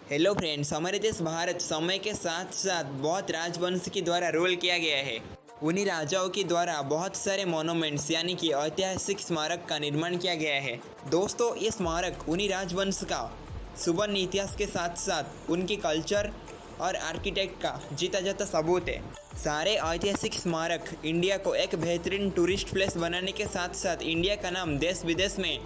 Hello friends, हमारे देश भारत समय के साथ साथ बहुत राजवंश के द्वारा रूल किया गया है। उन्हीं राजाओं के द्वारा बहुत सारे मोनूमेंट्स यानी कि ऐतिहासिक स्मारक का निर्माण किया गया है। दोस्तों, ये स्मारक उन्हीं राजवंश का सुवर्ण इतिहास के साथ साथ उनकी कल्चर और आर्किटेक्ट का जीता जाता सबूत है। सारे ऐतिहासिक स्मारक इंडिया को एक बेहतरीन टूरिस्ट प्लेस बनाने के साथ साथ इंडिया का नाम देश विदेश में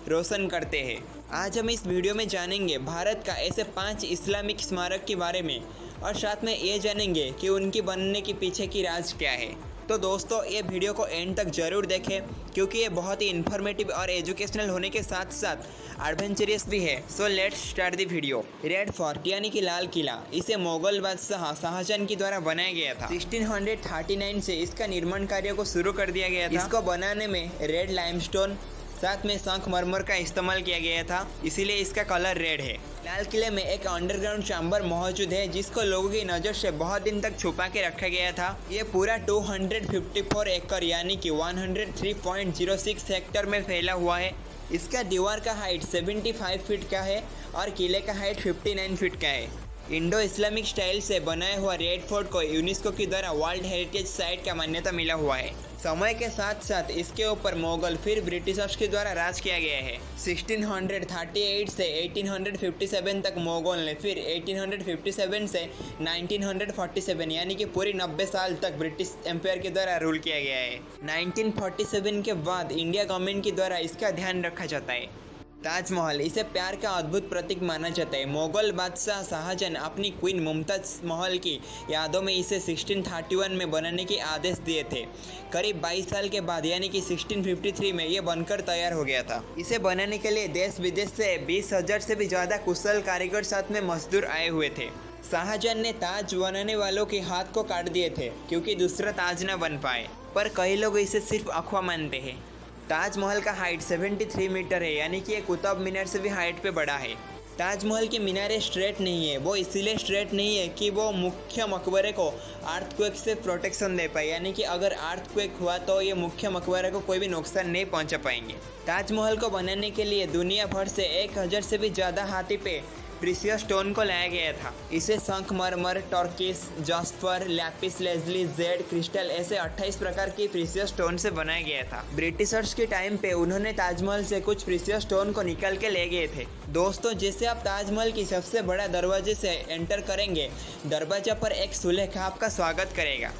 रोशन करते हैं। आज हम इस वीडियो में जानेंगे भारत का ऐसे 5 इस्लामिक स्मारक के बारे में और साथ में ये जानेंगे कि उनकी बनने के पीछे की राज क्या है। तो दोस्तों, ये वीडियो को एंड तक जरूर देखें क्योंकि ये बहुत ही इन्फॉर्मेटिव और एजुकेशनल होने के साथ साथ एडवेंचरस भी है। So let's start the video. Red fort यानी कि लाल किला, इसे मुगल बादशाह शाहजहां के द्वारा बनाया गया था। 1639 से इसका निर्माण कार्य को शुरू कर दिया गया था। इसको बनाने में रेड लाइमस्टोन साथ में संगमरमर का इस्तेमाल किया गया था, इसीलिए इसका कलर रेड है। लाल किले में एक अंडरग्राउंड चैम्बर मौजूद है जिसको लोगों की नज़र से बहुत दिन तक छुपा के रखा गया था। ये पूरा 254 एकड़ यानी कि 103.06 हेक्टेयर में फैला हुआ है। इसका दीवार का हाइट 75 फीट का है और किले का हाइट 59 फीट का है। इंडो इस्लामिक स्टाइल से बनाया हुआ रेड फोर्ट को यूनेस्को के द्वारा वर्ल्ड हेरिटेज साइट का मान्यता मिला हुआ है। समय के साथ साथ इसके ऊपर मुगल फिर ब्रिटिशर्स के द्वारा राज किया गया है। 1638 से 1857 तक मुगल ने, फिर 1857 से 1947 यानी कि पूरी 90 साल तक ब्रिटिश एम्पायर के द्वारा रूल किया गया है। 1947 के बाद इंडिया गवर्नमेंट के द्वारा इसका ध्यान रखा जाता है। ताजमहल, इसे प्यार का अद्भुत प्रतीक माना जाता है। मुगल बादशाह शाहजहां अपनी क्वीन मुमताज महल की यादों में इसे 1631 में बनाने के आदेश दिए थे। करीब 22 साल के बाद यानी कि 1653 में ये बनकर तैयार हो गया था। इसे बनाने के लिए देश विदेश से 20,000 से भी ज़्यादा कुशल कारीगर साथ में मजदूर आए हुए थे। शाहजहां ने ताज बनाने वालों के हाथ को काट दिए थे क्योंकि दूसरा ताज न बन पाए, पर कई लोग इसे सिर्फ अफवाह मानते हैं। ताजमहल का हाइट 73 मीटर है यानी कि ये कुतुब मीनार से भी हाइट पे बड़ा है। ताजमहल की मीनारें स्ट्रेट नहीं है, वो इसीलिए स्ट्रेट नहीं है कि वो मुख्य मकबरे को अर्थक्वेक से प्रोटेक्शन दे पाए, यानी कि अगर अर्थक्वेक हुआ तो ये मुख्य मकबरे को कोई भी नुकसान नहीं पहुंचा पाएंगे। ताजमहल को बनाने के लिए दुनिया भर से 1000 से भी ज़्यादा हाथी पे प्रीसियस स्टोन को लाया गया था। इसे संगमरमर, Turkish, jasper, Lapis lazily, Z, crystal ऐसे 28 प्रकार की प्रीसियस स्टोन से बनाया गया था। ब्रिटिशर्स के टाइम पे उन्होंने ताजमहल से कुछ प्रीसियस स्टोन को निकाल के ले गए थे। दोस्तों, जैसे आप ताजमहल की सबसे बड़ा दरवाजे से एंटर करेंगे, दरवाजा पर एक सुलेखा आपका स्वागत करेगा।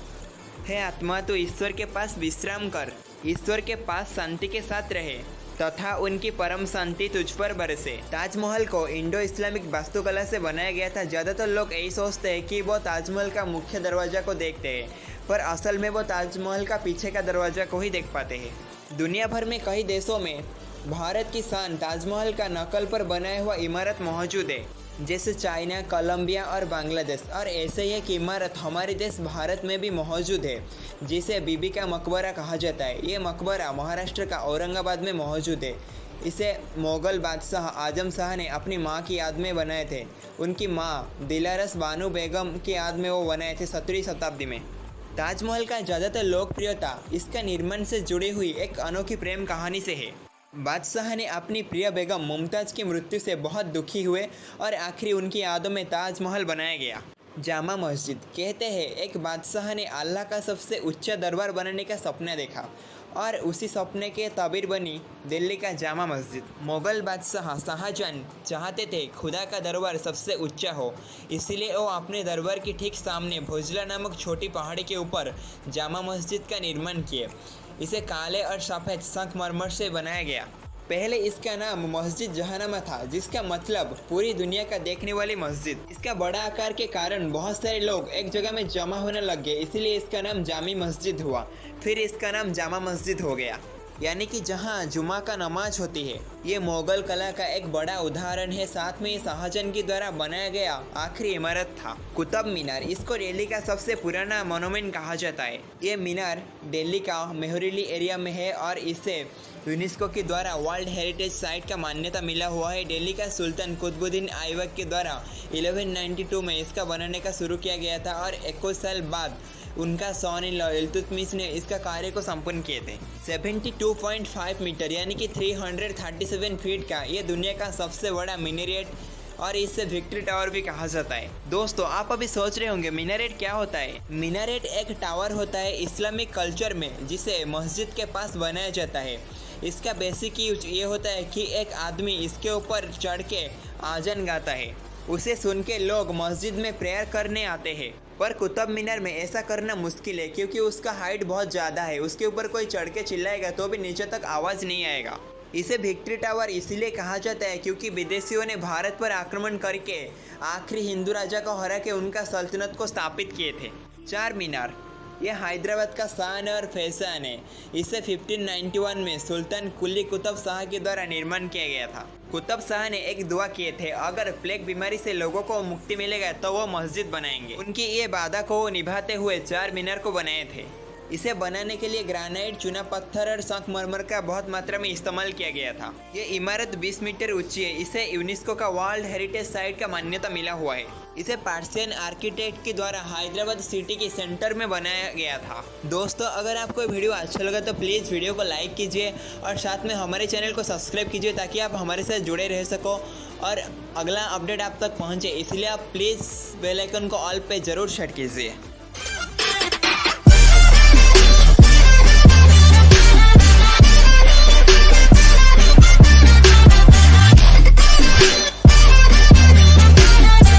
हे आत्मा, तो ईश्वर के पास विश्राम कर, ईश्वर के पास शांति के साथ रहे तथा उनकी परम शांति तुझ पर बरसे। ताजमहल को इंडो इस्लामिक वास्तुकला से बनाया गया था। ज़्यादातर लोग यही सोचते हैं कि वो ताजमहल का मुख्य दरवाज़ा को देखते हैं, पर असल में वो ताजमहल का पीछे का दरवाज़ा को ही देख पाते हैं। दुनिया भर में कई देशों में भारत की शान ताजमहल का नकल पर बनाया हुआ इमारत मौजूद है, जैसे चाइना, कोलंबिया और बांग्लादेश। और ऐसे ही एक इमारत हमारे देश भारत में भी मौजूद है जिसे बीबी का मकबरा कहा जाता है। ये मकबरा महाराष्ट्र का औरंगाबाद में मौजूद है। इसे मुगल बादशाह आजम शाह ने अपनी माँ की याद में बनाए थे। उनकी माँ दिलारस बानो बेगम की याद में वो बनाए थे 17वीं शताब्दी में। ताजमहल का ज़्यादातर लोकप्रियता इसका निर्माण से जुड़ी हुई एक अनोखी प्रेम कहानी से है। बादशाह ने अपनी प्रिय बेगम मुमताज़ की मृत्यु से बहुत दुखी हुए और आखिरी उनकी यादों में ताजमहल बनाया गया। जामा मस्जिद, कहते हैं एक बादशाह ने अल्लाह का सबसे उच्च दरबार बनाने का सपना देखा और उसी सपने के ताबीर बनी दिल्ली का जामा मस्जिद। मुगल बादशाह शाहजहां चाहते थे खुदा का दरबार सबसे ऊंचा हो, इसीलिए वो अपने दरबार के ठीक सामने भोजला नामक छोटी पहाड़ी के ऊपर जामा मस्जिद का निर्माण किए। इसे काले और सफ़ेद संगमरमर से बनाया गया। पहले इसका नाम मस्जिद जहानमा था, जिसका मतलब पूरी दुनिया का देखने वाली मस्जिद। इसका बड़ा आकार के कारण बहुत सारे लोग एक जगह में जमा होने लग गए, इसीलिए इसका नाम जामी मस्जिद हुआ। फिर इसका नाम जामा मस्जिद हो गया, यानी कि जहाँ जुमा का नमाज होती है। ये मुगल कला का एक बड़ा उदाहरण है। साथ में शाहजहां के द्वारा बनाया गया आखिरी इमारत था कुतुब मीनार। इसको दिल्ली का सबसे पुराना मोनूमेंट कहा जाता है। ये मीनार दिल्ली का मेहरीली एरिया में है और इसे यूनेस्को के द्वारा वर्ल्ड हेरिटेज साइट का मान्यता मिला हुआ है। दिल्ली का सुल्तान कुतुबुद्दीन ऐबक के द्वारा 1192 में इसका बनाने का शुरू किया गया था और 21 साल बाद उनका सन इन लॉ इल्तुतमिश ने इसका कार्य को संपन्न किए थे। 72.5 मीटर यानी कि 337 फीट का ये दुनिया का सबसे बड़ा मिनेरेट और इसे विक्ट्री टावर भी कहा जाता है। दोस्तों, आप अभी सोच रहे होंगे मीनारेट क्या होता है। मीनारेट एक टावर होता है इस्लामिक कल्चर में, जिसे मस्जिद के पास बनाया जाता है। इसका बेसिक यूज ये होता है कि एक आदमी इसके ऊपर चढ़ के आज़ान गाता है। उसे सुन के लोग मस्जिद में प्रेयर करने आते हैं। पर कुतुब मीनार में ऐसा करना मुश्किल है क्योंकि उसका हाइट बहुत ज़्यादा है। उसके ऊपर कोई चढ़ के चिल्लाएगा तो भी नीचे तक आवाज़ नहीं आएगा। इसे विक्ट्री टावर इसीलिए कहा जाता है क्योंकि विदेशियों ने भारत पर आक्रमण करके आखिरी हिंदू राजा को हरा के उनका सल्तनत को स्थापित किए थे। चार मीनार, यह हैदराबाद का शान और फैशन है। इसे 1591 में सुल्तान कुली कुतुब शाह के द्वारा निर्माण किया गया था। कुतुब शाह ने एक दुआ किए थे, अगर प्लेग बीमारी से लोगों को मुक्ति मिलेगा तो वो मस्जिद बनाएंगे। उनकी ये वादा को निभाते हुए चार मीनार को बनाए थे। इसे बनाने के लिए ग्रेनाइट, चूना पत्थर और संगमरमर का बहुत मात्रा में इस्तेमाल किया गया था। ये इमारत 20 मीटर ऊंची है। इसे यूनेस्को का वर्ल्ड हेरिटेज साइट का मान्यता मिला हुआ है। इसे पर्शियन आर्किटेक्ट के द्वारा हैदराबाद सिटी के सेंटर में बनाया गया था। दोस्तों, अगर आपको ये वीडियो अच्छा लगा तो प्लीज़ वीडियो को लाइक कीजिए और साथ में हमारे चैनल को सब्सक्राइब कीजिए ताकि आप हमारे साथ जुड़े रह सको और अगला अपडेट आप तक पहुँचे। इसलिए आप प्लीज़ बेल आइकन को ऑल पे ज़रूर सेट कीजिए।